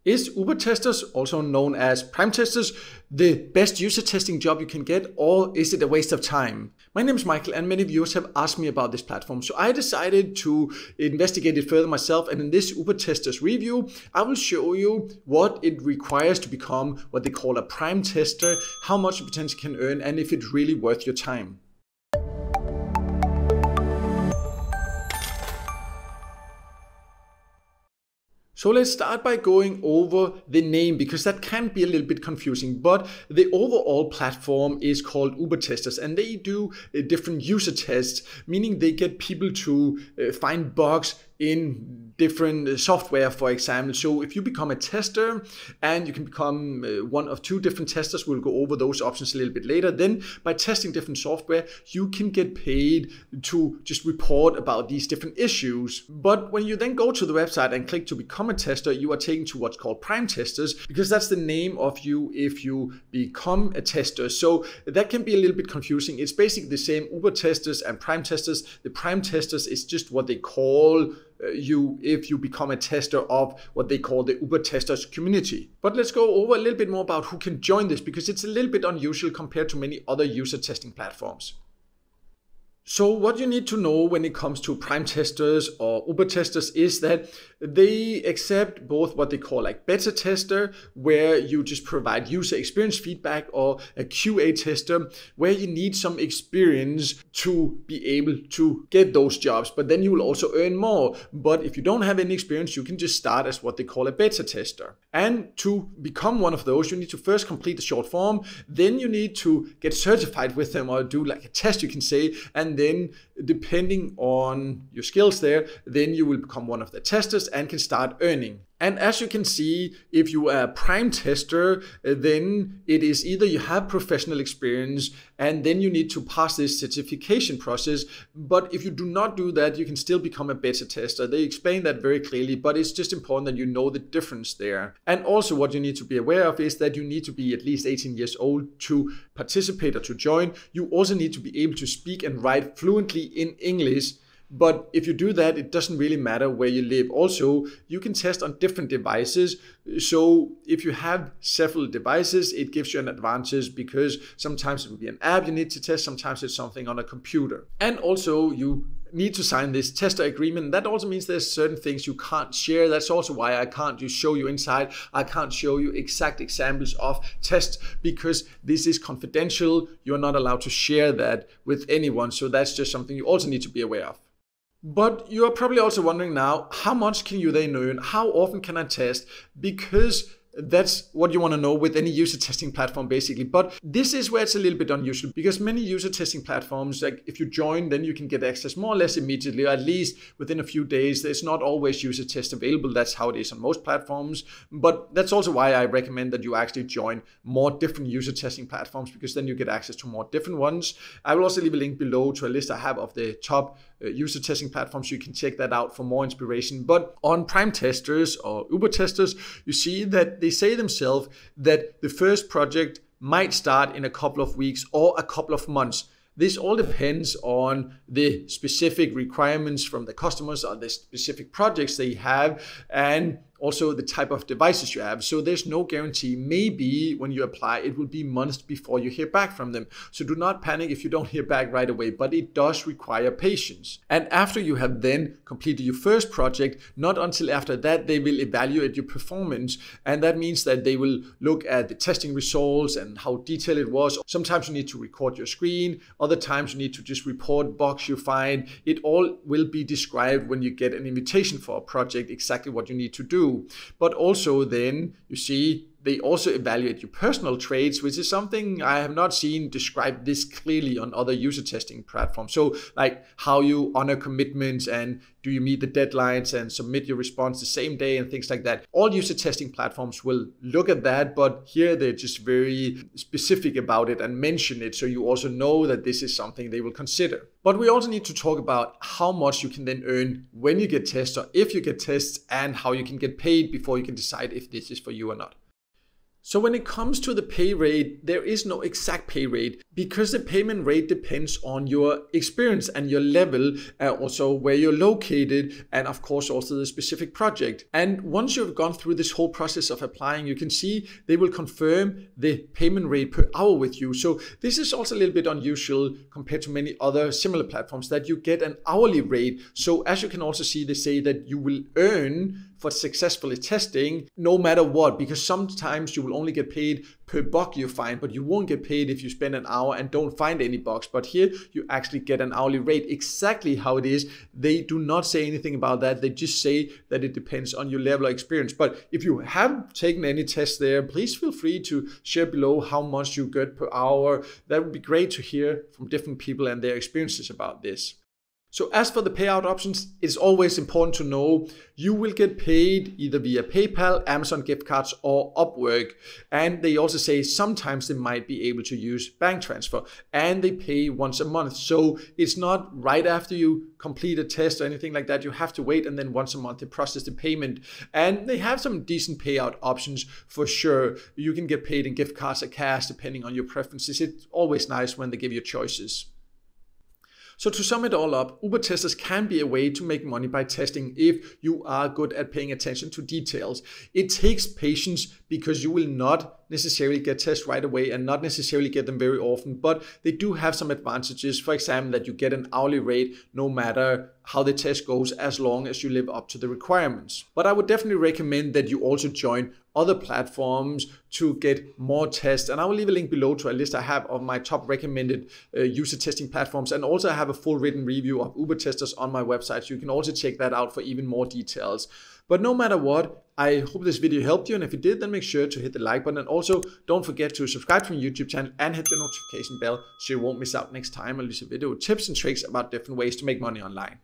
Is Ubertesters, also known as prime testers, the best user testing job you can get, or is it a waste of time? My name is Michael, and many viewers have asked me about this platform, so I decided to investigate it further myself, and in this Ubertesters review, I will show you what it requires to become what they call a prime tester, how much you potentially can earn, and if it's really worth your time. So let's start by going over the name, because that can be a little bit confusing, but the overall platform is called Ubertesters, and they do different user tests, meaning they get people to find bugs in different software, for example. So if you become a tester, and you can become one of two different testers, we'll go over those options a little bit later, then by testing different software, you can get paid to just report about these different issues. But when you then go to the website and click to become a tester, you are taken to what's called prime testers, because that's the name of you if you become a tester. So that can be a little bit confusing. It's basically the same, Ubertesters and prime testers. The prime testers is just what they call you if you become a tester of what they call the Ubertesters community. But let's go over a little bit more about who can join this, because it's a little bit unusual compared to many other user testing platforms. So what you need to know when it comes to prime testers or Ubertesters is that they accept both what they call like beta tester, where you just provide user experience feedback, or a QA tester, where you need some experience to be able to get those jobs, but then you will also earn more. But if you don't have any experience, you can just start as what they call a beta tester. And to become one of those, you need to first complete the short form, then you need to get certified with them, or do like a test, you can say, and then depending on your skills there, then you will become one of the testers and can start earning. And as you can see, if you are a prime tester, then it is either you have professional experience and then you need to pass this certification process. But if you do not do that, you can still become a beta tester. They explain that very clearly, but it's just important that you know the difference there. And also what you need to be aware of is that you need to be at least 18 years old to participate or to join. You also need to be able to speak and write fluently in English. But if you do that, it doesn't really matter where you live. Also, you can test on different devices. So if you have several devices, it gives you an advantage, because sometimes it will be an app you need to test, sometimes it's something on a computer. And also you need to sign this tester agreement. That also means there's certain things you can't share. That's also why I can't just show you inside. I can't show you exact examples of tests, because this is confidential. You're not allowed to share that with anyone. So that's just something you also need to be aware of. But you are probably also wondering now, how much can you then earn? How often can I test? Because that's what you want to know with any user testing platform, basically. But this is where it's a little bit unusual, because many user testing platforms, like if you join, then you can get access more or less immediately, or at least within a few days. There's not always user tests available. That's how it is on most platforms. But that's also why I recommend that you actually join more different user testing platforms, because then you get access to more different ones. I will also leave a link below to a list I have of the top user testing platforms. You can check that out for more inspiration. But on prime testers or Ubertesters, you see that they say themselves that the first project might start in a couple of weeks or a couple of months. This all depends on the specific requirements from the customers, or the specific projects they have, and also the type of devices you have. So there's no guarantee. Maybe when you apply, it will be months before you hear back from them. So do not panic if you don't hear back right away, but it does require patience. And after you have then completed your first project, not until after that, they will evaluate your performance. And that means that they will look at the testing results and how detailed it was. Sometimes you need to record your screen. Other times you need to just report bugs you find. It all will be described when you get an invitation for a project, exactly what you need to do. But also then you see they also evaluate your personal traits, which is something I have not seen described this clearly on other user testing platforms. So like how you honor commitments, and do you meet the deadlines and submit your response the same day, and things like that. All user testing platforms will look at that, but here they're just very specific about it and mention it, so you also know that this is something they will consider. But we also need to talk about how much you can then earn when you get tests, or if you get tests, and how you can get paid before you can decide if this is for you or not. So when it comes to the pay rate, there is no exact pay rate because the payment rate depends on your experience and your level, also where you're located, and of course also the specific project. And once you've gone through this whole process of applying, you can see they will confirm the payment rate per hour with you. So this is also a little bit unusual compared to many other similar platforms that you get an hourly rate. So as you can also see, they say that you will earn for successfully testing no matter what, because sometimes you will only get paid per bug you find, but you won't get paid if you spend an hour and don't find any bugs. But here you actually get an hourly rate, exactly how it is. They do not say anything about that. They just say that it depends on your level of experience. But if you have taken any tests there, please feel free to share below how much you get per hour. That would be great to hear from different people and their experiences about this. So as for the payout options, it's always important to know you will get paid either via PayPal, Amazon gift cards, or Upwork. And they also say sometimes they might be able to use bank transfer, and they pay once a month. So it's not right after you complete a test or anything like that. You have to wait, and then once a month they process the payment. And they have some decent payout options for sure. You can get paid in gift cards or cash depending on your preferences. It's always nice when they give you choices. So to sum it all up, Ubertesters can be a way to make money by testing if you are good at paying attention to details. It takes patience because you will not necessarily get tests right away and not necessarily get them very often, but they do have some advantages. For example, that you get an hourly rate no matter how the test goes, as long as you live up to the requirements. But I would definitely recommend that you also join other platforms to get more tests. And I will leave a link below to a list I have of my top recommended user testing platforms. And also I have a full written review of Ubertesters on my website, so you can also check that out for even more details. But no matter what, I hope this video helped you, and if it did, then make sure to hit the like button, and also don't forget to subscribe to my YouTube channel and hit the notification bell so you won't miss out next time I release a video with tips and tricks about different ways to make money online.